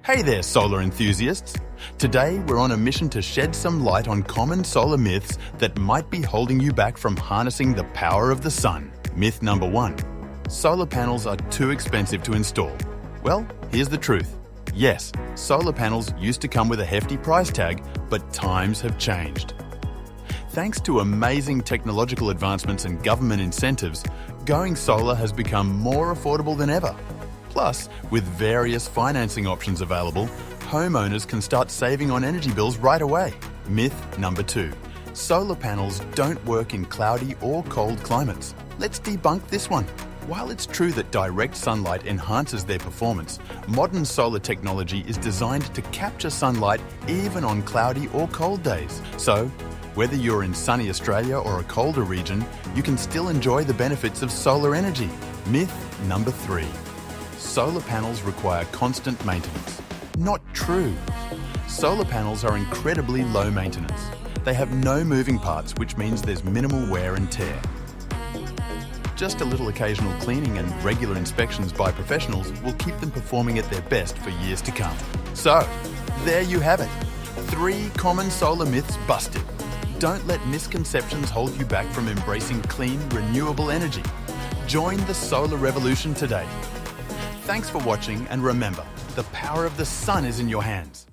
Hey there, solar enthusiasts! Today we're on a mission to shed some light on common solar myths that might be holding you back from harnessing the power of the sun. Myth number 1. Solar panels are too expensive to install. Well, here's the truth. Yes, solar panels used to come with a hefty price tag, but times have changed. Thanks to amazing technological advancements and government incentives, going solar has become more affordable than ever. Plus, with various financing options available, homeowners can start saving on energy bills right away. Myth number 2. Solar panels don't work in cloudy or cold climates. Let's debunk this one. While it's true that direct sunlight enhances their performance, modern solar technology is designed to capture sunlight even on cloudy or cold days. So, whether you're in sunny Australia or a colder region, you can still enjoy the benefits of solar energy. Myth number 3. Solar panels require constant maintenance. Not true. Solar panels are incredibly low maintenance. They have no moving parts, which means there's minimal wear and tear. Just a little occasional cleaning and regular inspections by professionals will keep them performing at their best for years to come. So, there you have it. 3 common solar myths busted. Don't let misconceptions hold you back from embracing clean, renewable energy. Join the solar revolution today. Thanks for watching, and remember, the power of the sun is in your hands.